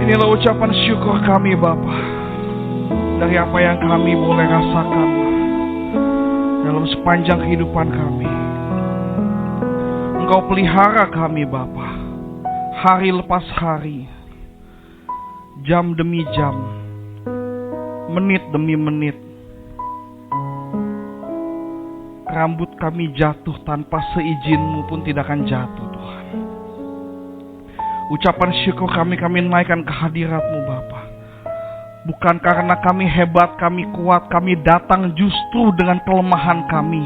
Inilah ucapan syukur kami Bapa, dari apa yang kami boleh rasakan dalam sepanjang kehidupan kami. Engkau pelihara kami Bapa, hari lepas hari, jam demi jam, menit demi menit. Rambut kami jatuh tanpa seizin-Mu pun tidak akan jatuh Tuhan. Ucapan syukur kami naikkan ke hadirat-Mu Bapa. Bukan karena kami hebat, kami kuat, kami datang justru dengan kelemahan kami.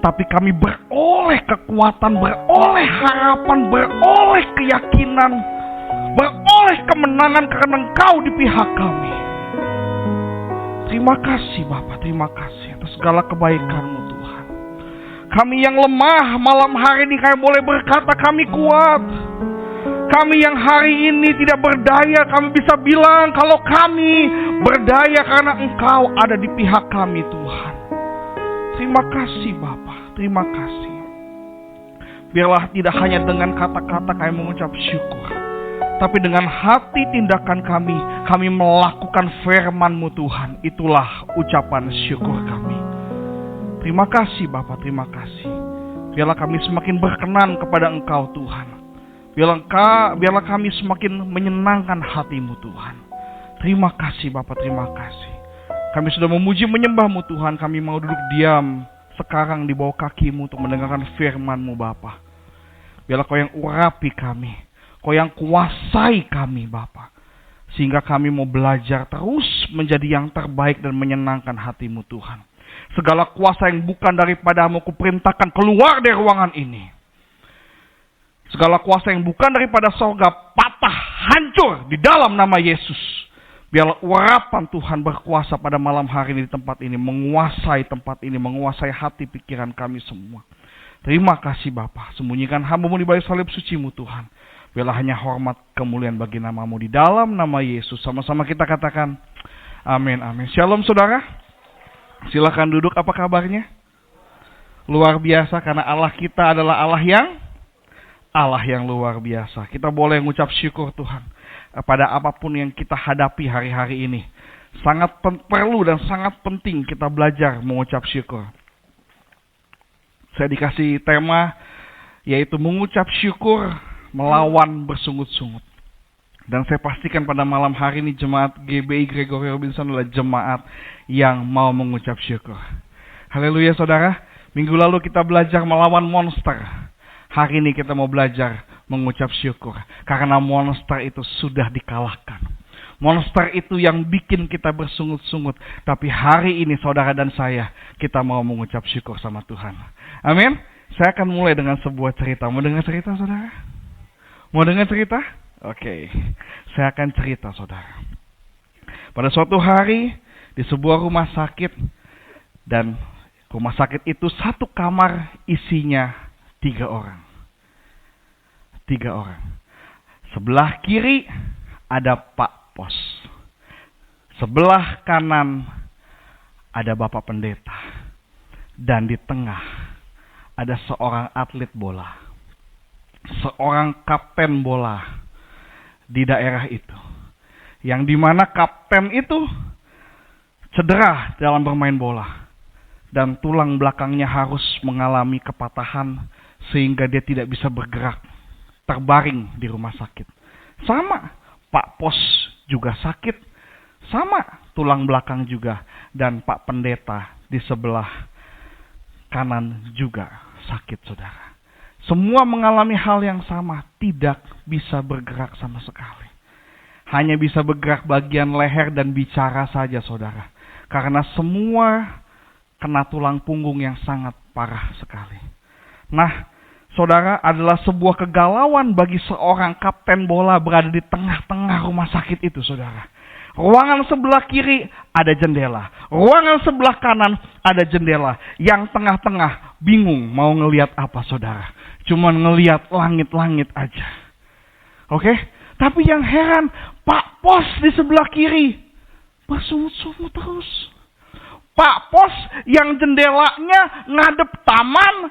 Tapi kami beroleh kekuatan, beroleh harapan, beroleh keyakinan, beroleh kemenangan karena Engkau di pihak kami. Terima kasih Bapa, terima kasih atas segala kebaikan-Mu Tuhan. Kami yang lemah malam hari ini kami boleh berkata kami kuat. Kami yang hari ini tidak berdaya, kami bisa bilang kalau kami berdaya karena Engkau ada di pihak kami Tuhan. Terima kasih Bapa, terima kasih. Biarlah tidak hanya dengan kata-kata kami mengucap syukur, tapi dengan hati tindakan kami melakukan firman-Mu Tuhan. Itulah ucapan syukur kami. Terima kasih Bapa, terima kasih. Biarlah kami semakin berkenan kepada Engkau Tuhan. Biarlah kami semakin menyenangkan hati-Mu Tuhan. Terima kasih Bapa, terima kasih. Kami sudah memuji menyembah-Mu Tuhan. Kami mau duduk diam sekarang di bawah kaki-Mu untuk mendengarkan firman-Mu Bapa. Biarlah Kau yang urapi kami, Kau yang kuasai kami Bapa. Sehingga kami mau belajar terus menjadi yang terbaik dan menyenangkan hati-Mu Tuhan. Segala kuasa yang bukan daripada-Mu kuperintahkan keluar dari ruangan ini. Segala kuasa yang bukan daripada sorga patah, hancur di dalam nama Yesus. Biarlah urapan Tuhan berkuasa pada malam hari ini di tempat ini. Menguasai tempat ini, menguasai hati pikiran kami semua. Terima kasih Bapa. Sembunyikan hamba-Mu di balik salib suci-Mu Tuhan. Biarlah hanya hormat kemuliaan bagi nama-Mu di dalam nama Yesus. Sama-sama kita katakan amin, amin. Shalom saudara. Silakan duduk, apa kabarnya? Luar biasa karena Allah kita adalah Allah yang luar biasa. Kita boleh mengucap syukur Tuhan pada apapun yang kita hadapi hari-hari ini. Sangat perlu dan sangat penting kita belajar mengucap syukur. Saya dikasih tema yaitu mengucap syukur melawan bersungut-sungut. Dan saya pastikan pada malam hari ini jemaat GBI Gregory Robinson adalah jemaat yang mau mengucap syukur. Haleluya saudara. Minggu lalu kita belajar melawan monster. Hari ini kita mau belajar mengucap syukur. Karena monster itu sudah dikalahkan. Monster itu yang bikin kita bersungut-sungut. Tapi hari ini saudara dan saya, kita mau mengucap syukur sama Tuhan. Amin. Saya akan mulai dengan sebuah cerita. Mau dengar cerita saudara? Mau dengar cerita? Oke. Saya akan cerita saudara. Pada suatu hari di sebuah rumah sakit. Dan rumah sakit itu satu kamar isinya 3 orang. 3 orang. Sebelah kiri ada Pak Pos. Sebelah kanan ada Bapak Pendeta. Dan di tengah ada seorang atlet bola. Seorang kapten bola di daerah itu. Yang dimana kapten itu cedera dalam bermain bola. Dan tulang belakangnya harus mengalami kepatahan sehingga dia tidak bisa bergerak. Terbaring di rumah sakit. Sama, Pak Pos juga sakit. Sama, tulang belakang juga. Dan Pak Pendeta di sebelah kanan juga sakit saudara. Semua mengalami hal yang sama. Tidak bisa bergerak sama sekali. Hanya bisa bergerak bagian leher dan bicara saja saudara. Karena semua kena tulang punggung yang sangat parah sekali. Nah, saudara, adalah sebuah kegalauan bagi seorang kapten bola berada di tengah-tengah rumah sakit itu, saudara. Ruangan sebelah kiri ada jendela. Ruangan sebelah kanan ada jendela. Yang tengah-tengah bingung mau ngelihat apa, saudara. Cuma ngelihat langit-langit aja. Oke? Tapi yang heran, Pak Pos di sebelah kiri bersungut-sungut terus. Pak Pos yang jendelanya ngadep taman.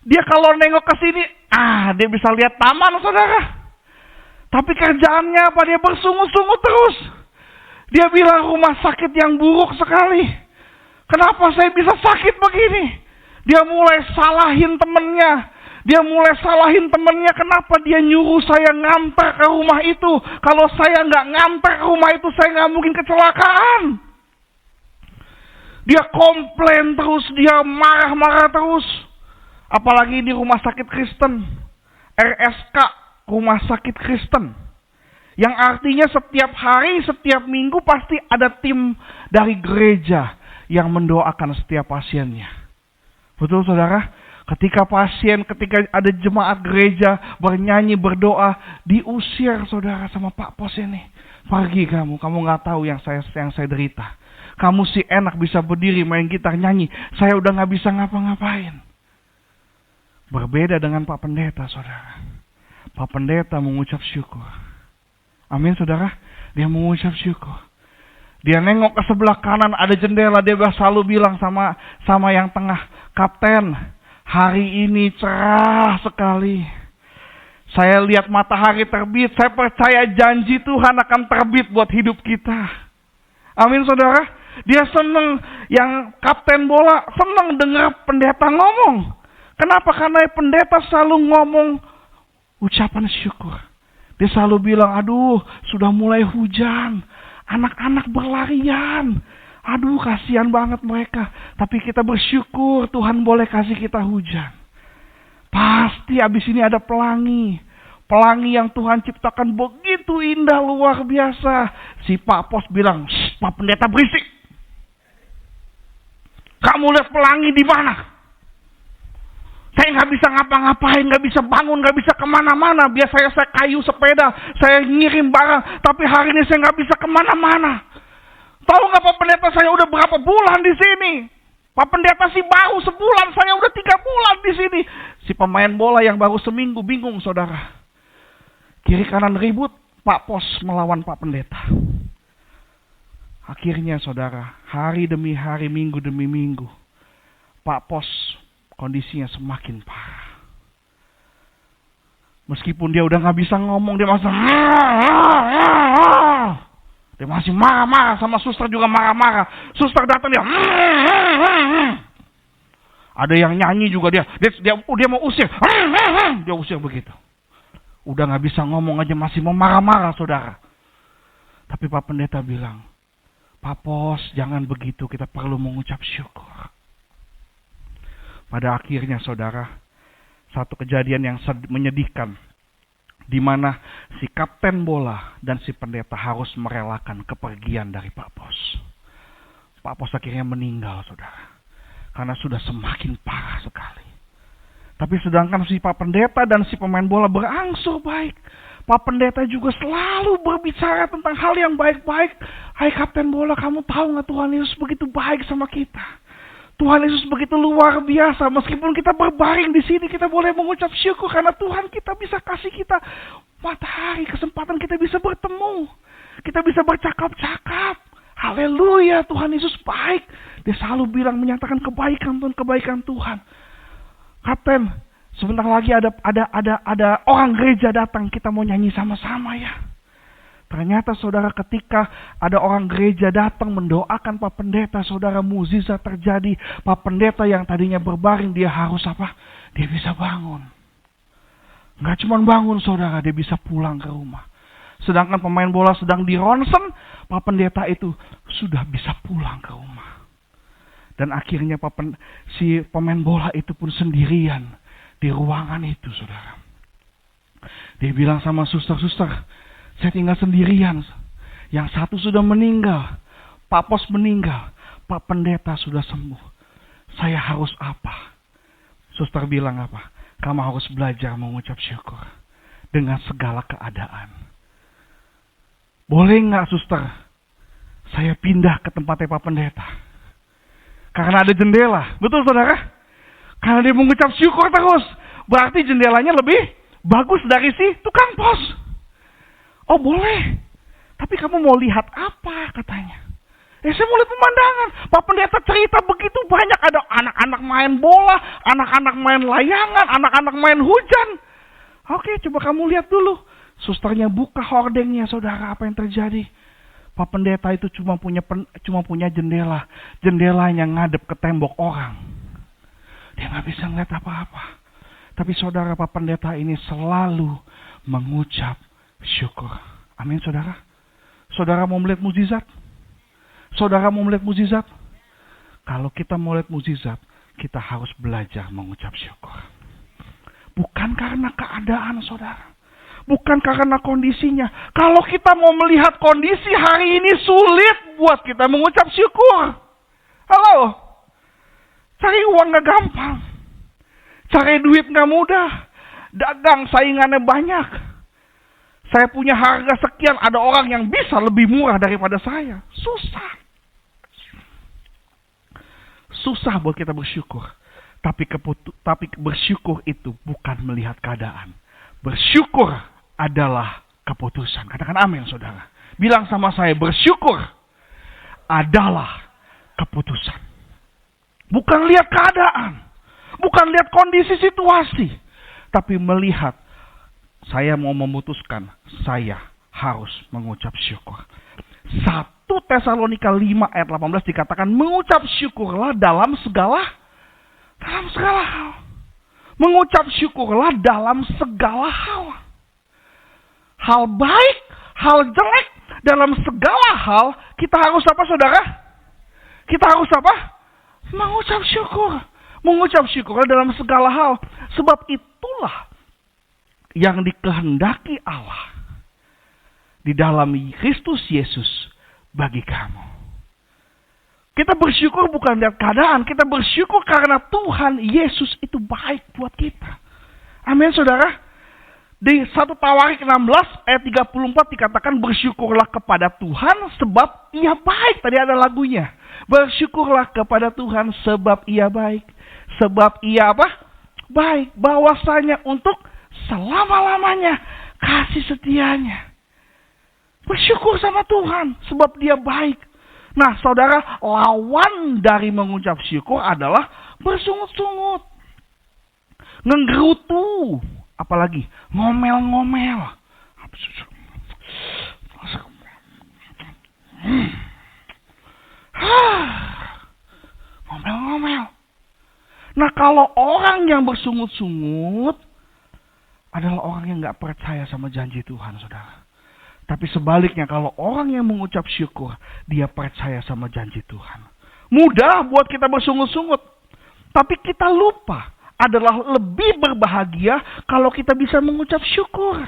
Dia kalau nengok ke sini, dia bisa lihat taman, saudara. Tapi kerjaannya apa? Dia bersungut-sungut terus. Dia bilang rumah sakit yang buruk sekali. Kenapa saya bisa sakit begini? Dia mulai salahin temennya. Kenapa dia nyuruh saya ngantar ke rumah itu. Kalau saya nggak ngantar ke rumah itu, saya nggak mungkin kecelakaan. Dia komplain terus, dia marah-marah terus. Apalagi di rumah sakit Kristen. RSK, rumah sakit Kristen. Yang artinya setiap hari, setiap minggu pasti ada tim dari gereja yang mendoakan setiap pasiennya. Betul saudara? Ketika ada jemaat gereja bernyanyi, berdoa, diusir saudara sama Pak Pos ini. Pergi kamu gak tahu yang saya derita. Kamu sih enak bisa berdiri main gitar nyanyi, saya udah gak bisa ngapa-ngapain. Berbeda dengan Pak Pendeta saudara. Pak Pendeta mengucap syukur. Amin saudara, dia mengucap syukur. Dia nengok ke sebelah kanan ada jendela, dia selalu bilang sama yang tengah, Kapten, hari ini cerah sekali. Saya lihat matahari terbit, saya percaya janji Tuhan akan terbit buat hidup kita. Amin saudara. Dia senang, yang kapten bola senang dengar pendeta ngomong. Kenapa? Karena pendeta selalu ngomong ucapan syukur. Dia selalu bilang, aduh sudah mulai hujan, anak-anak berlarian. Aduh kasihan banget mereka. Tapi kita bersyukur Tuhan boleh kasih kita hujan. Pasti abis ini ada pelangi. Pelangi yang Tuhan ciptakan begitu indah, luar biasa. Si Pak Pos bilang, Pak Pendeta berisik. Kamu lihat pelangi di mana? Saya nggak bisa ngapa-ngapain, nggak bisa bangun, nggak bisa kemana-mana. Biasanya saya kayu sepeda, saya ngirim barang. Tapi hari ini saya nggak bisa kemana-mana. Tahu nggak Pak Pendeta, saya udah berapa bulan di sini? Pak Pendeta sih baru sebulan, saya udah 3 bulan di sini. Si pemain bola yang baru seminggu bingung saudara. Kiri kanan ribut, Pak Pos melawan Pak Pendeta. Akhirnya saudara, hari demi hari, minggu demi minggu, Pak Pos kondisinya semakin parah. Meskipun dia udah gak bisa ngomong, dia masih marah-marah, sama suster juga marah-marah. Suster datang dia, ada yang nyanyi juga dia mau usir, dia usir begitu. Udah gak bisa ngomong aja masih mau marah-marah saudara. Tapi Pak Pendeta bilang, Pak Pos jangan begitu, kita perlu mengucap syukur. Pada akhirnya saudara, satu kejadian yang menyedihkan, di mana si kapten bola dan si pendeta harus merelakan kepergian dari Pak Pos. Pak Pos akhirnya meninggal saudara, karena sudah semakin parah sekali. Tapi sedangkan si Pak Pendeta dan si pemain bola berangsur baik. Pak Pendeta juga selalu berbicara tentang hal yang baik-baik. Hai kapten bola, kamu tahu gak Tuhan Yesus begitu baik sama kita? Tuhan Yesus begitu luar biasa. Meskipun kita berbaring di sini, kita boleh mengucap syukur karena Tuhan kita bisa kasih kita matahari, kesempatan kita bisa bertemu. Kita bisa bercakap-cakap. Haleluya, Tuhan Yesus baik. Dia selalu bilang, menyatakan kebaikan Tuhan. Kapten, sebentar lagi ada orang gereja datang, kita mau nyanyi sama-sama ya. Ternyata saudara, ketika ada orang gereja datang mendoakan Pak Pendeta, saudara, mukjizat terjadi. Pak Pendeta yang tadinya berbaring, dia harus apa? Dia bisa bangun. Nggak cuma bangun saudara, dia bisa pulang ke rumah. Sedangkan pemain bola sedang di ronsen, Pak Pendeta itu sudah bisa pulang ke rumah. Dan akhirnya si pemain bola itu pun sendirian di ruangan itu saudara. Dia bilang sama suster-suster, saya tinggal sendirian. Yang satu sudah meninggal. Pak Pos meninggal. Pak Pendeta sudah sembuh. Saya harus apa? Suster bilang apa? Kamu harus belajar mengucap syukur. Dengan segala keadaan. Boleh nggak suster? Saya pindah ke tempatnya Pak Pendeta. Karena ada jendela. Betul saudara? Karena dia mengucap syukur terus. Berarti jendelanya lebih bagus dari si tukang pos. Oh boleh, tapi kamu mau lihat apa katanya? Saya mau lihat pemandangan. Pak Pendeta cerita begitu banyak, ada anak-anak main bola, anak-anak main layangan, anak-anak main hujan. Oke, coba kamu lihat dulu. Susternya buka hordengnya, saudara, apa yang terjadi? Pak pendeta itu cuma punya jendela. Jendelanya ngadep ke tembok orang. Dia nggak bisa ngeliat apa-apa. Tapi saudara, Pak pendeta ini selalu mengucap syukur. Amin, saudara. Saudara mau melihat mukjizat? Saudara mau melihat mukjizat? Kalau kita mau lihat mukjizat, kita harus belajar mengucap syukur. Bukan karena keadaan, saudara. Bukan karena kondisinya. Kalau kita mau melihat kondisi hari ini sulit buat kita mengucap syukur. Halo? Cari uang gak gampang. Cari duit gak mudah. Dagang saingannya banyak. Saya punya harga sekian, ada orang yang bisa lebih murah daripada saya. Susah. Susah buat kita bersyukur. Tapi bersyukur itu bukan melihat keadaan. Bersyukur adalah keputusan. Katakan amin, saudara. Bilang sama saya, bersyukur adalah keputusan. Bukan lihat keadaan. Bukan lihat kondisi situasi. Tapi melihat, saya mau memutuskan, saya harus mengucap syukur. 1 Tesalonika 5 ayat 18 dikatakan, mengucap syukurlah dalam segala hal. Mengucap syukurlah dalam segala hal. Hal baik, hal jelek, dalam segala hal, kita harus apa, saudara? Kita harus apa? Mengucap syukur. Mengucap syukurlah dalam segala hal. Sebab itulah yang dikehendaki Allah di dalam Kristus Yesus bagi kamu. Kita bersyukur bukan lihat keadaan. Kita bersyukur karena Tuhan Yesus itu baik buat kita. Amin, saudara. Di 1 Tawarik 16 ayat 34 dikatakan, bersyukurlah kepada Tuhan sebab Ia baik. Tadi ada lagunya. Bersyukurlah kepada Tuhan sebab Ia baik. Sebab Ia apa? Baik. Bahwasanya untuk selama-lamanya kasih setianya. Bersyukur sama Tuhan sebab Dia baik. Nah, saudara, lawan dari mengucap syukur adalah bersungut-sungut, ngenggerutu, apalagi ngomel-ngomel. Ngomel-ngomel. Nah, kalau orang yang bersungut-sungut adalah orang yang gak percaya sama janji Tuhan, saudara. Tapi sebaliknya, kalau orang yang mengucap syukur, dia percaya sama janji Tuhan. Mudah buat kita bersungut-sungut. Tapi kita lupa adalah lebih berbahagia kalau kita bisa mengucap syukur.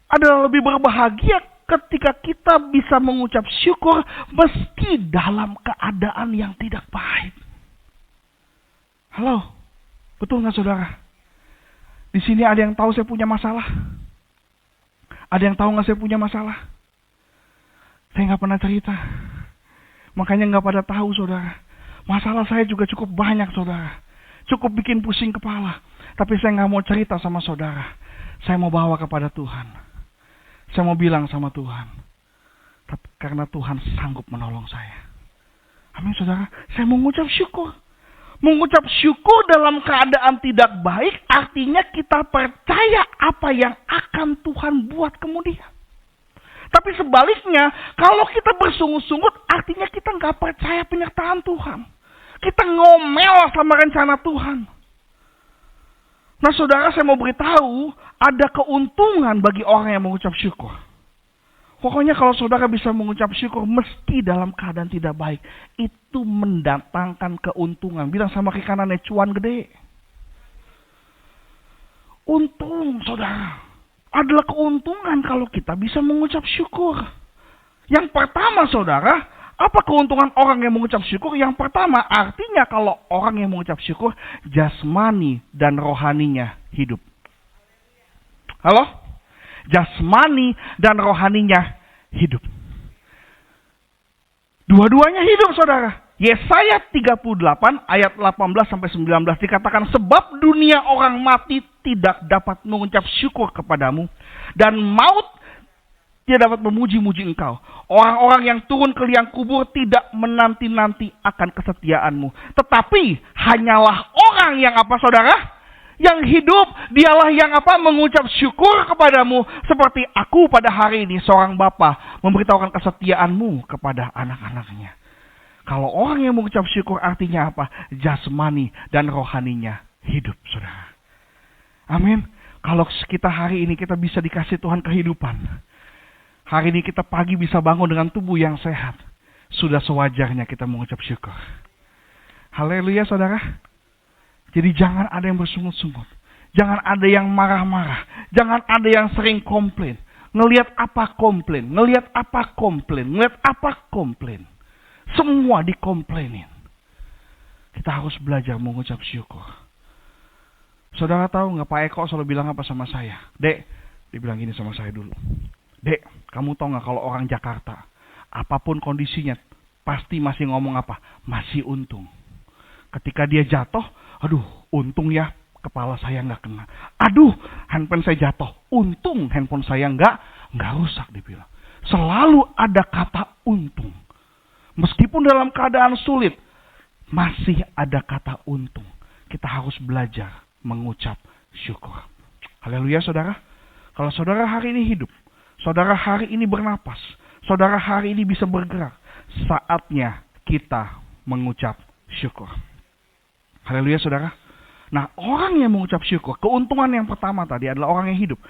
Adalah lebih berbahagia ketika kita bisa mengucap syukur meski dalam keadaan yang tidak baik. Halo, betul nggak saudara? Di sini ada yang tahu saya punya masalah? Ada yang tahu nggak saya punya masalah? Saya nggak pernah cerita. Makanya nggak pada tahu, saudara. Masalah saya juga cukup banyak, saudara. Cukup bikin pusing kepala. Tapi saya nggak mau cerita sama saudara. Saya mau bawa kepada Tuhan. Saya mau bilang sama Tuhan. Tapi karena Tuhan sanggup menolong saya. Amin, saudara. Saya mau mengucap syukur. Mengucap syukur dalam keadaan tidak baik artinya kita percaya apa yang akan Tuhan buat kemudian. Tapi sebaliknya, kalau kita bersungut-sungut artinya kita nggak percaya penyertaan Tuhan. Kita ngomel sama rencana Tuhan. Nah, saudara, saya mau beritahu ada keuntungan bagi orang yang mengucap syukur. Pokoknya kalau saudara bisa mengucap syukur meski dalam keadaan tidak baik, itu mendatangkan keuntungan. Bilang sama kiri kanannya, cuan gede. Untung, saudara. Adalah keuntungan kalau kita bisa mengucap syukur. Yang pertama, saudara, apa keuntungan orang yang mengucap syukur? Yang pertama, artinya kalau orang yang mengucap syukur, jasmani dan rohaninya hidup. Halo? Jasmani dan rohaninya hidup. Dua-duanya hidup, saudara. Yesaya 38 ayat 18-19 dikatakan, sebab dunia orang mati tidak dapat mengucap syukur kepadamu, dan maut tidak dapat memuji-muji engkau. Orang-orang yang turun ke liang kubur tidak menanti-nanti akan kesetiaanmu. Tetapi hanyalah orang yang apa, saudara? Yang hidup, dialah yang mengucap syukur kepadamu. Seperti aku pada hari ini, seorang bapa, memberitahukan kesetiaanmu kepada anak-anaknya. Kalau orang yang mengucap syukur artinya apa? Jasmani dan rohaninya hidup, saudara. Amin. Kalau kita hari ini kita bisa dikasih Tuhan kehidupan. Hari ini kita pagi bisa bangun dengan tubuh yang sehat. Sudah sewajarnya kita mengucap syukur. Haleluya, saudara. Jadi jangan ada yang bersungut-sungut. Jangan ada yang marah-marah. Jangan ada yang sering komplain. Ngelihat apa komplain. Ngelihat apa komplain. Ngelihat apa komplain. Semua dikomplainin. Kita harus belajar mengucap syukur. Saudara tahu nggak, Pak Eko selalu bilang apa sama saya? Dek, dia bilang gini sama saya dulu. Dek, kamu tahu nggak kalau orang Jakarta, apapun kondisinya, pasti masih ngomong apa? Masih untung. Ketika dia jatuh, aduh, untung ya kepala saya nggak kena. Aduh, handphone saya jatuh. Untung handphone saya nggak rusak, dia bilang. Selalu ada kata untung. Meskipun dalam keadaan sulit, masih ada kata untung. Kita harus belajar mengucap syukur. Haleluya, saudara. Kalau saudara hari ini hidup, saudara hari ini bernapas, saudara hari ini bisa bergerak, saatnya kita mengucap syukur. Haleluya, saudara. Nah, orang yang mengucap syukur, keuntungan yang pertama tadi adalah orang yang hidup.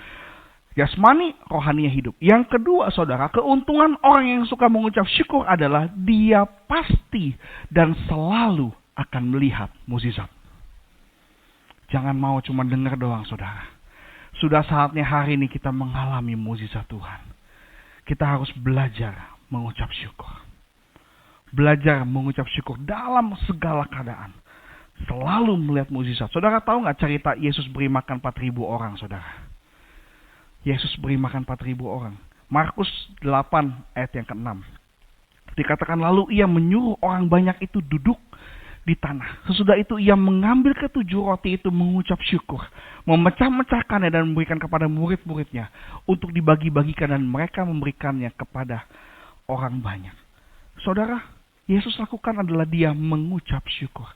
Jasmani, rohaninya hidup. Yang kedua, saudara, keuntungan orang yang suka mengucap syukur adalah dia pasti dan selalu akan melihat mukjizat. Jangan mau cuma dengar doang, saudara. Sudah saatnya hari ini kita mengalami mukjizat Tuhan. Kita harus belajar mengucap syukur. Belajar mengucap syukur dalam segala keadaan. Selalu melihat mukjizat. Saudara tahu nggak cerita Yesus beri makan 4.000 orang, saudara? Yesus beri makan 4.000 orang. Markus 8 ayat yang ke-6. Dikatakan lalu ia menyuruh orang banyak itu duduk di tanah. Sesudah itu ia mengambil ketujuh roti itu, mengucap syukur, memecah-mecahkannya dan memberikan kepada murid-muridnya untuk dibagi-bagikan, dan mereka memberikannya kepada orang banyak. Saudara, Yesus lakukan adalah dia mengucap syukur.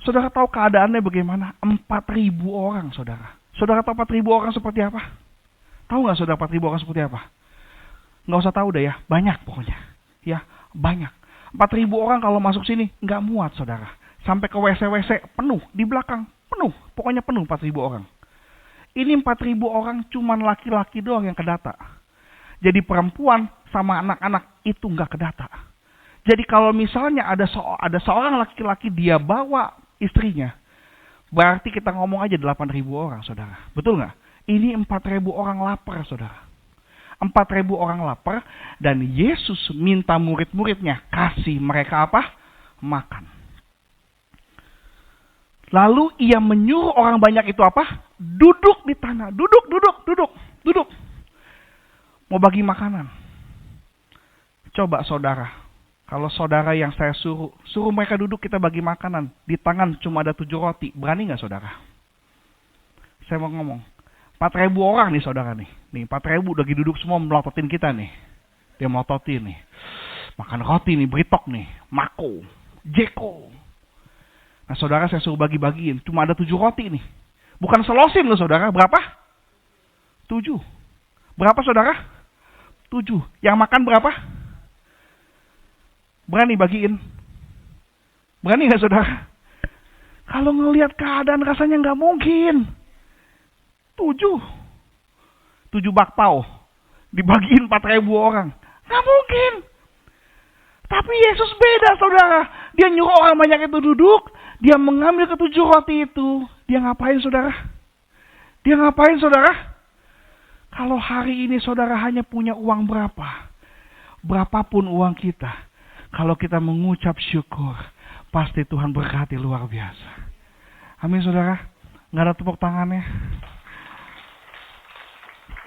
Saudara tahu keadaannya bagaimana? 4.000 orang, saudara. Saudara tahu 4.000 orang seperti apa? Tahu nggak saudara 4.000 orang seperti apa? Nggak usah tahu deh ya, banyak pokoknya. Ya, banyak. 4.000 orang kalau masuk sini nggak muat, saudara. Sampai ke WC-WC penuh, di belakang penuh. Pokoknya penuh 4.000 orang. Ini 4.000 orang cuman laki-laki doang yang kedata. Jadi perempuan sama anak-anak itu nggak kedata. Jadi kalau misalnya ada seorang laki-laki dia bawa istrinya, berarti kita ngomong aja 8.000 orang, saudara. Betul nggak? Ini 4.000 orang lapar, saudara. 4.000 orang lapar, dan Yesus minta murid-muridnya kasih mereka apa? Makan. Lalu ia menyuruh orang banyak itu apa? Duduk di tanah. Duduk. Mau bagi makanan. Coba saudara, kalau saudara yang saya suruh mereka duduk, kita bagi makanan. Di tangan cuma ada 7 roti. Berani nggak saudara? Saya mau ngomong. 4.000 orang nih saudara nih. Nih 4.000 lagi duduk semua melototin kita nih. Dia melototin nih. Makan roti nih, Britok nih. Mako. Jeko. Nah saudara saya suruh bagi-bagiin. Cuma ada 7 roti nih. Bukan selosin loh saudara. Berapa? 7. Berapa saudara? 7. Yang makan berapa? Berani bagiin? Berani gak saudara? Kalau ngelihat keadaan rasanya gak mungkin. 7 bakpao dibagiin 4.000 orang. Nggak mungkin. Tapi Yesus beda, saudara. Dia nyuruh orang banyak itu duduk. Dia mengambil ketujuh roti itu. Dia ngapain, saudara? Kalau hari ini saudara hanya punya uang berapapun uang kita, kalau kita mengucap syukur, pasti Tuhan berkati luar biasa. Amin, saudara. Nggak ada tepuk tangannya.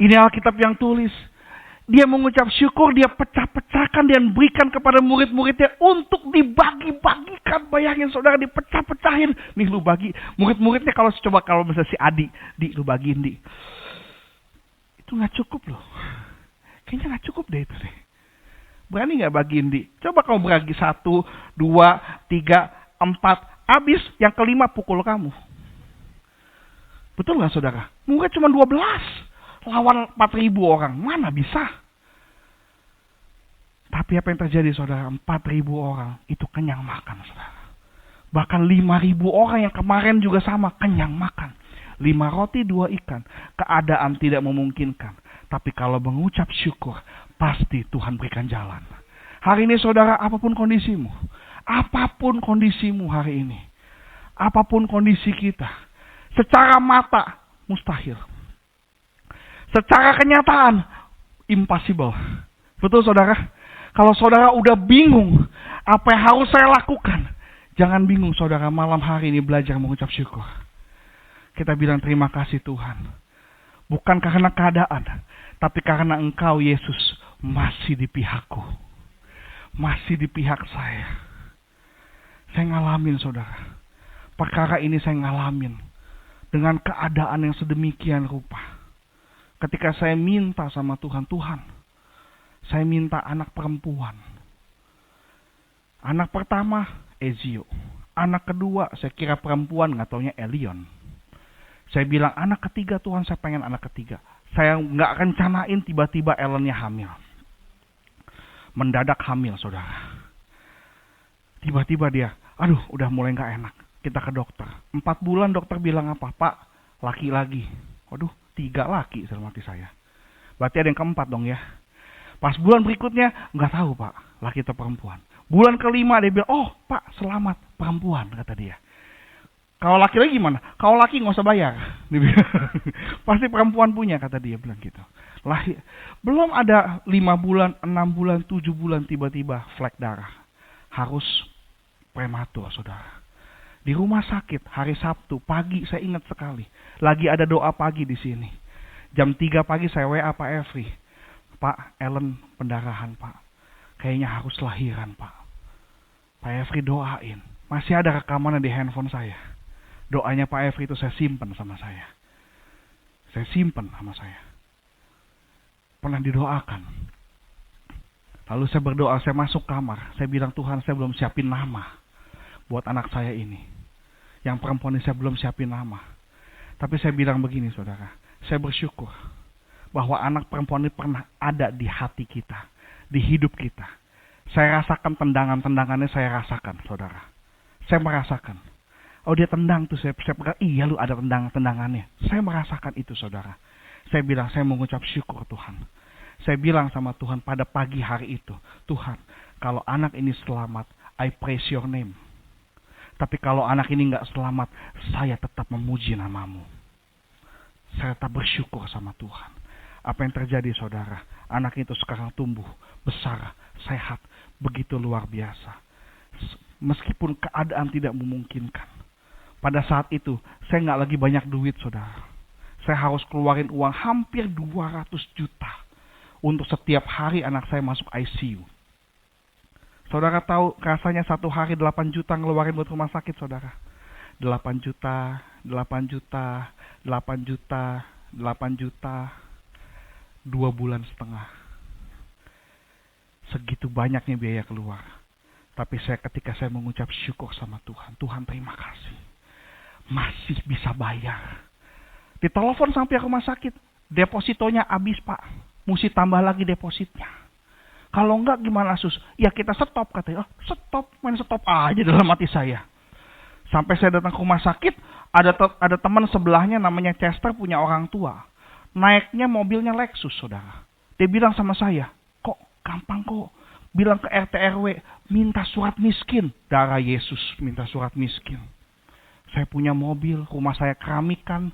Ini Alkitab yang tulis. Dia mengucap syukur, dia pecah-pecahkan dan berikan kepada murid-muridnya untuk dibagi-bagikan. Bayangin saudara, dipecah-pecahin. Nih lu bagi. Murid-muridnya kalau misalnya si Adi, lu bagiin di. Itu gak cukup loh. Kayaknya gak cukup deh itu deh. Berani gak bagiin di? Coba kamu bagi 1, 2, 3, 4. Habis yang kelima pukul kamu. Betul nggak saudara? Murid cuma 12 lawan 4.000 orang. Mana bisa? Tapi apa yang terjadi saudara? 4.000 orang itu kenyang makan saudara. Bahkan 5.000 orang yang kemarin juga sama kenyang makan. 5 roti 2 ikan. Keadaan tidak memungkinkan. Tapi kalau mengucap syukur, pasti Tuhan berikan jalan. Hari ini saudara, apapun kondisimu. Apapun kondisimu hari ini. Apapun kondisi kita. Secara mata, mustahil. Secara kenyataan, impossible. Betul saudara? Kalau saudara udah bingung, apa yang harus saya lakukan? Jangan bingung saudara, malam hari ini belajar mengucap syukur. Kita bilang terima kasih Tuhan. Bukan karena keadaan, tapi karena Engkau Yesus masih di pihakku. Masih di pihak saya. Saya ngalamin saudara. Perkara ini saya ngalamin. Dengan keadaan yang sedemikian rupa. Ketika saya minta sama Tuhan, Tuhan, saya minta anak perempuan. Anak pertama, Ezio. Anak kedua, saya kira perempuan, gak taunya Elion. Saya bilang, anak ketiga Tuhan, saya pengen anak ketiga. Saya gak rencanain tiba-tiba Ellennya hamil. Mendadak hamil, saudara. Tiba-tiba dia, aduh udah mulai gak enak. Kita ke dokter. 4 bulan dokter bilang apa? Pak, laki lagi. Waduh, 3 laki dalam hati saya. Berarti ada yang keempat dong ya. Pas bulan berikutnya, gak tahu Pak, laki atau perempuan. Bulan kelima dia bilang, oh Pak, selamat, perempuan, kata dia. Kalau laki lagi gimana? Kalau laki gak usah bayar. Pasti perempuan punya, kata dia bilang gitu. Lahir. Belum ada 5 bulan, 6 bulan, 7 bulan, tiba-tiba flek darah. Harus prematur, saudara. Di rumah sakit, hari Sabtu, pagi, saya ingat sekali. Lagi ada doa pagi di sini. Jam 3 pagi saya WA Pak Efri. Pak, Ellen pendarahan Pak. Kayaknya harus lahiran Pak. Pak Efri doain. Masih ada rekamannya di handphone saya. Doanya Pak Efri itu saya simpen sama saya. Saya simpen sama saya. Pernah didoakan. Lalu saya berdoa, saya masuk kamar. Saya bilang, Tuhan, saya belum siapin nama buat anak saya ini. Yang perempuan ini saya belum siapin nama. Tapi saya bilang begini saudara. Saya bersyukur bahwa anak perempuan ini pernah ada di hati kita. Di hidup kita. Saya rasakan tendangan-tendangannya, saya rasakan saudara. Saya merasakan. Oh dia tendang tuh, saya berkata, iya lu ada tendangannya. Saya merasakan itu saudara. Saya bilang, saya mengucap syukur Tuhan. Saya bilang sama Tuhan pada pagi hari itu. Tuhan, kalau anak ini selamat, I praise your name. Tapi kalau anak ini gak selamat, saya tetap memuji namamu. Saya tetap bersyukur sama Tuhan. Apa yang terjadi saudara? Anak itu sekarang tumbuh, besar, sehat, begitu luar biasa. Meskipun keadaan tidak memungkinkan. Pada saat itu, saya gak lagi banyak duit saudara. Saya harus keluarin uang hampir 200 juta. Untuk setiap hari anak saya masuk ICU. Saudara tahu rasanya 1 hari 8 juta ngeluarin buat rumah sakit saudara. 8 juta, 8 juta, 8 juta, 8 juta, 2 bulan setengah. Segitu banyaknya biaya keluar. Tapi ketika saya mengucap syukur sama Tuhan. Tuhan terima kasih. Masih bisa bayar. Ditelepon sampai rumah sakit. Depositonya habis Pak. Mesti tambah lagi depositnya. Kalau enggak gimana sus? Ya kita stop katanya. Oh, stop, main stop aja dalam hati saya. Sampai saya datang ke rumah sakit, ada teman sebelahnya namanya Chester punya orang tua. Naiknya mobilnya Lexus saudara. Dia bilang sama saya, kok gampang kok. Bilang ke RT RW, minta surat miskin. Darah Yesus minta surat miskin. Saya punya mobil, rumah saya keramikan.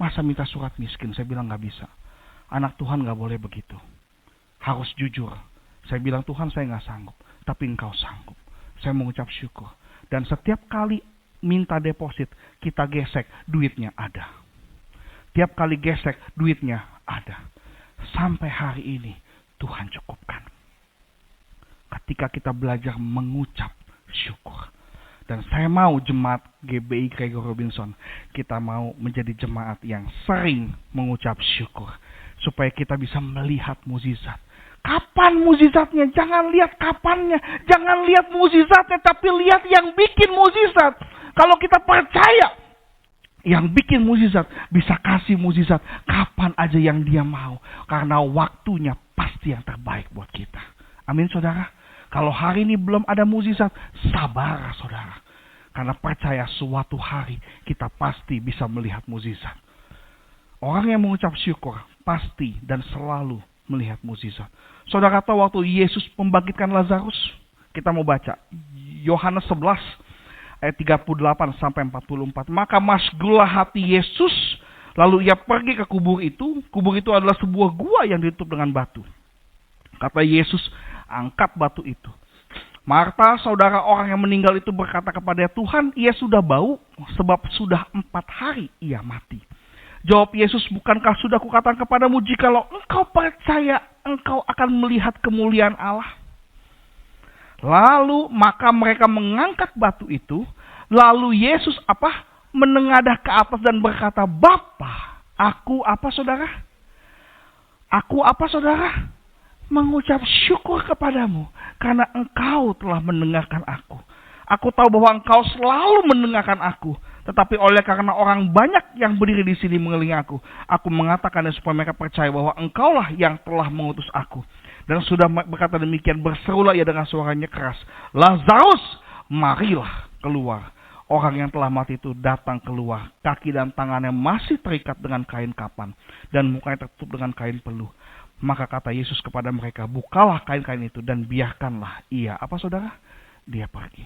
Masa minta surat miskin? Saya bilang gak bisa. Anak Tuhan gak boleh begitu. Harus jujur. Saya bilang, Tuhan saya gak sanggup. Tapi Engkau sanggup. Saya mengucap syukur. Dan setiap kali minta deposit, kita gesek, duitnya ada. Tiap kali gesek, duitnya ada. Sampai hari ini, Tuhan cukupkan. Ketika kita belajar mengucap syukur. Dan saya mau jemaat GBI Gregor Robinson, kita mau menjadi jemaat yang sering mengucap syukur. Supaya kita bisa melihat mukjizat. Kapan mukjizatnya? Jangan lihat kapannya. Jangan lihat mukjizatnya, tapi lihat yang bikin mukjizat. Kalau kita percaya Yang bikin mukjizat bisa kasih mukjizat kapan aja yang dia mau. Karena waktunya pasti yang terbaik buat kita. Amin saudara. Kalau hari ini belum ada mukjizat, sabar saudara. Karena percaya suatu hari kita pasti bisa melihat mukjizat. Orang yang mengucap syukur pasti dan selalu melihat mukjizat. Saudara tahu waktu Yesus membangkitkan Lazarus? Kita mau baca Yohanes 11 ayat 38 sampai 44. Maka masgullah hati Yesus, lalu ia pergi ke kubur itu. Kubur itu adalah sebuah gua yang ditutup dengan batu. Kata Yesus, angkat batu itu. Marta, saudara orang yang meninggal itu berkata kepada Tuhan, ia sudah bau sebab sudah 4 hari ia mati. Jawab Yesus, bukankah sudah kukatakan kepadamu, jikalau engkau percaya, engkau akan melihat kemuliaan Allah. Lalu maka mereka mengangkat batu itu. Lalu Yesus menengadah ke atas dan berkata, Bapa, aku apa saudara? Aku apa saudara? Mengucap syukur kepadamu karena engkau telah mendengarkan aku. Aku tahu bahwa engkau selalu mendengarkan aku. Tetapi oleh karena orang banyak yang berdiri di sini mengelilingi aku mengatakannya supaya mereka percaya bahwa engkaulah yang telah mengutus aku. Dan sudah berkata demikian, berserulah ia dengan suaranya keras, Lazarus, marilah keluar. Orang yang telah mati itu datang keluar. Kaki dan tangannya masih terikat dengan kain kapan. Dan mukanya tertutup dengan kain peluh. Maka kata Yesus kepada mereka, bukalah kain-kain itu dan biarkanlah ia. Apa saudara? Dia pergi.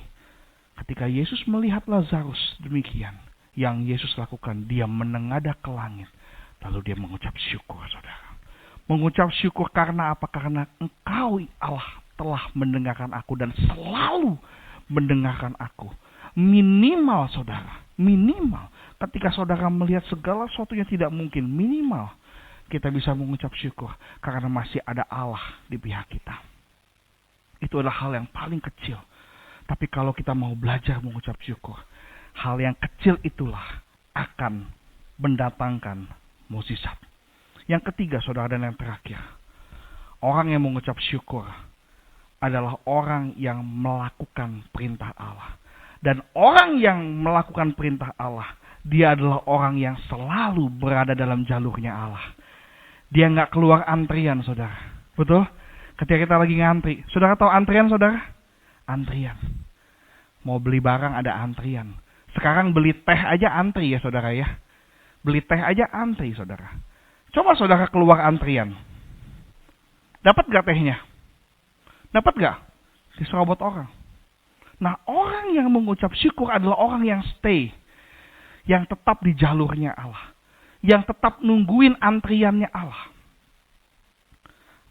Ketika Yesus melihat Lazarus demikian, yang Yesus lakukan, dia menengadah ke langit. Lalu dia mengucap syukur saudara. Mengucap syukur karena apa? Karena engkau Allah telah mendengarkan aku dan selalu mendengarkan aku. Minimal saudara, minimal. Ketika saudara melihat segala sesuatu yang tidak mungkin, minimal kita bisa mengucap syukur karena masih ada Allah di pihak kita. Itu adalah hal yang paling kecil. Tapi kalau kita mau belajar mengucap syukur, hal yang kecil itulah akan mendatangkan mukjizat. Yang ketiga saudara dan yang terakhir, orang yang mengucap syukur adalah orang yang melakukan perintah Allah. Dan orang yang melakukan perintah Allah, dia adalah orang yang selalu berada dalam jalurnya Allah. Dia nggak keluar antrian saudara. Betul? Ketika kita lagi ngantri. Saudara tahu antrian saudara? Antrian. Mau beli barang ada antrian. Sekarang beli teh aja antri ya saudara ya. Beli teh aja antri saudara. Coba saudara keluar antrian. Dapat gak tehnya? Dapat gak? Diserobot orang. Nah orang yang mengucap syukur adalah orang yang stay. Yang tetap di jalurnya Allah. Yang tetap nungguin antriannya Allah.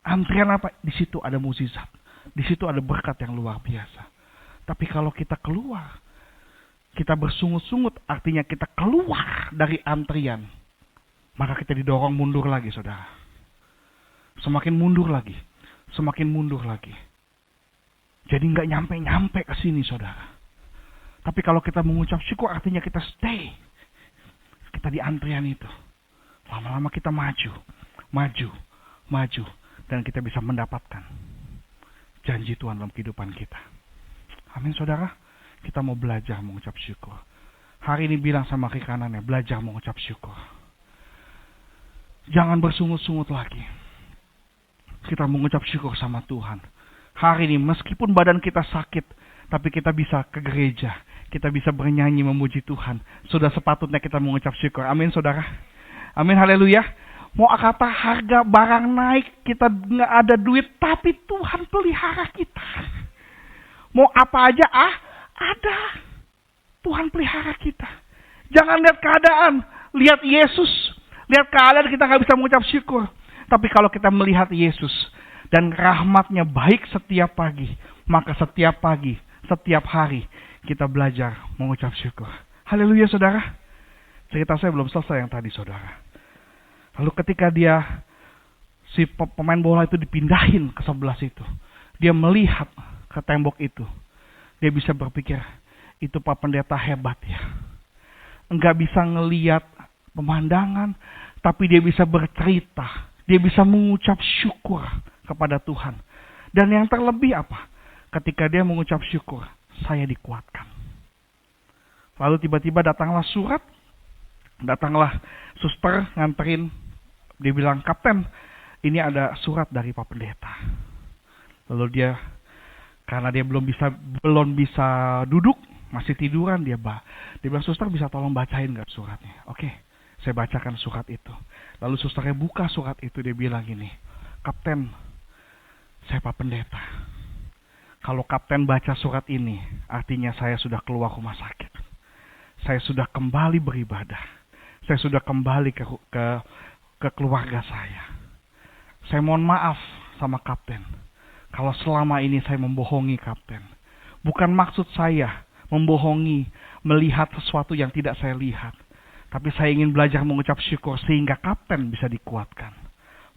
Antrian apa? Di situ ada mukjizat. Di situ ada berkat yang luar biasa. Tapi kalau kita keluar, kita bersungut-sungut, artinya kita keluar dari antrian, maka kita didorong mundur lagi, saudara. Semakin mundur lagi, semakin mundur lagi. Jadi nggak nyampe-nyampe ke sini, saudara. Tapi kalau kita mengucap syukur, artinya kita stay. Kita di antrian itu. Lama-lama kita maju, maju, maju. Dan kita bisa mendapatkan janji Tuhan dalam kehidupan kita. Amin saudara. Kita mau belajar mengucap syukur. Hari ini bilang sama kiri kanannya, belajar mengucap syukur. Jangan bersungut-sungut lagi. Kita mengucap syukur sama Tuhan. Hari ini meskipun badan kita sakit, tapi kita bisa ke gereja. Kita bisa bernyanyi memuji Tuhan. Sudah sepatutnya kita mengucap syukur. Amin saudara. Amin, haleluya. Mau kata harga barang naik, kita nggak ada duit, tapi Tuhan pelihara kita. Mau apa aja, ada. Tuhan pelihara kita. Jangan lihat keadaan, lihat Yesus. Lihat keadaan kita nggak bisa mengucap syukur. Tapi kalau kita melihat Yesus dan rahmatnya baik setiap pagi, maka setiap pagi, setiap hari kita belajar mengucap syukur. Haleluya saudara. Cerita saya belum selesai yang tadi saudara. Lalu ketika si pemain bola itu dipindahin ke sebelah situ, dia melihat ke tembok itu, dia bisa berpikir, itu Pak Pendeta hebat ya. Enggak bisa ngelihat pemandangan, tapi dia bisa bercerita, dia bisa mengucap syukur kepada Tuhan. Dan yang terlebih apa? Ketika dia mengucap syukur, saya dikuatkan. Lalu tiba-tiba datanglah surat Datanglah suster nganterin, dia bilang, "Kapten, ini ada surat dari Pak Pendeta." Lalu dia, karena dia belum bisa duduk, masih tiduran, dia bilang, "Suster, bisa tolong bacain nggak suratnya?" Oke, saya bacakan surat itu. Lalu susternya buka surat itu, dia bilang gini, "Kapten, saya Pak Pendeta. Kalau Kapten baca surat ini, artinya saya sudah keluar rumah sakit. Saya sudah kembali beribadah. Saya sudah kembali ke keluarga saya. Saya mohon maaf sama Kapten kalau selama ini saya membohongi Kapten. Bukan maksud saya membohongi, melihat sesuatu yang tidak saya lihat. Tapi saya ingin belajar mengucap syukur sehingga Kapten bisa dikuatkan.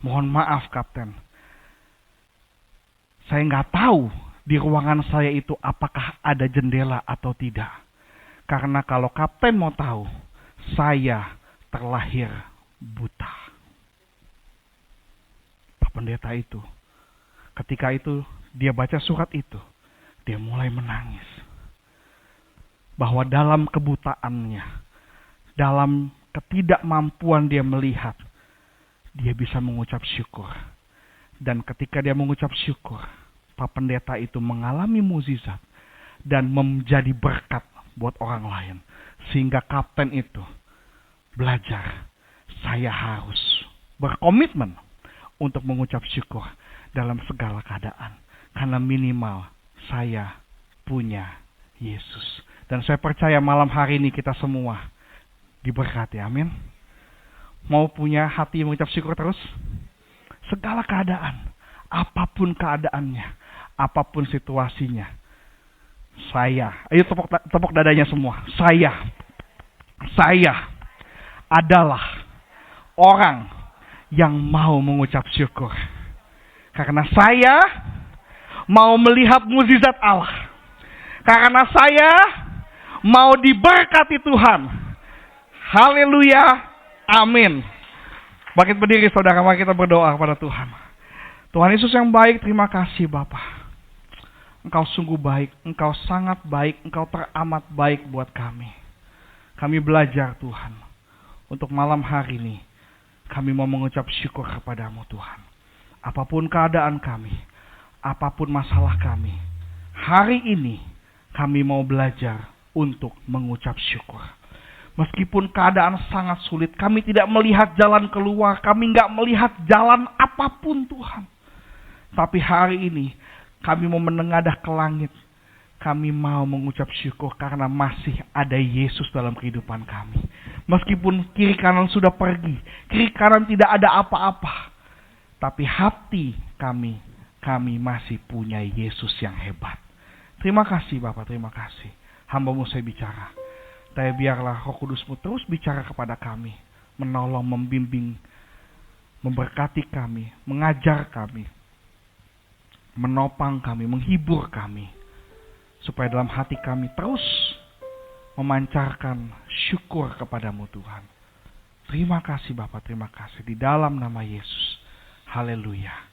Mohon maaf Kapten. Saya nggak tahu di ruangan saya itu apakah ada jendela atau tidak. Karena kalau Kapten mau tahu, saya terlahir buta." Pak Pendeta itu, ketika itu dia baca surat itu, dia mulai menangis. Bahwa dalam kebutaannya, dalam ketidakmampuan dia melihat, dia bisa mengucap syukur. Dan ketika dia mengucap syukur, Pak Pendeta itu mengalami mukjizat dan menjadi berkat buat orang lain. Sehingga Kapten itu belajar, saya harus berkomitmen untuk mengucap syukur dalam segala keadaan. Karena minimal saya punya Yesus. Dan saya percaya malam hari ini kita semua diberkati, amin. Mau punya hati mengucap syukur terus? Segala keadaan, apapun keadaannya, apapun situasinya. Ayo tepuk dadanya semua. Saya adalah orang yang mau mengucap syukur. Karena saya mau melihat mukjizat Allah. Karena saya mau diberkati Tuhan. Haleluya. Amin. Bangkit berdiri saudara, mari kita berdoa kepada Tuhan. Tuhan Yesus yang baik, terima kasih Bapa. Engkau sungguh baik, Engkau sangat baik, Engkau teramat baik buat kami. Kami belajar Tuhan, untuk malam hari ini, kami mau mengucap syukur kepadamu Tuhan. Apapun keadaan kami, apapun masalah kami, hari ini kami mau belajar untuk mengucap syukur. Meskipun keadaan sangat sulit, kami tidak melihat jalan keluar, kami nggak melihat jalan apapun Tuhan. Tapi hari ini, kami mau menengadah ke langit. Kami mau mengucap syukur karena masih ada Yesus dalam kehidupan kami. Meskipun kiri kanan sudah pergi, kiri kanan tidak ada apa-apa. Tapi hati kami masih punya Yesus yang hebat. Terima kasih Bapak, terima kasih. Hamba-Mu saya bicara. Tapi biarlah Roh Kudus-Mu terus bicara kepada kami. Menolong, membimbing, memberkati kami, mengajar kami, menopang kami, menghibur kami. Supaya dalam hati kami terus memancarkan syukur kepadamu Tuhan. Terima kasih Bapak, terima kasih. Di dalam nama Yesus. Haleluya.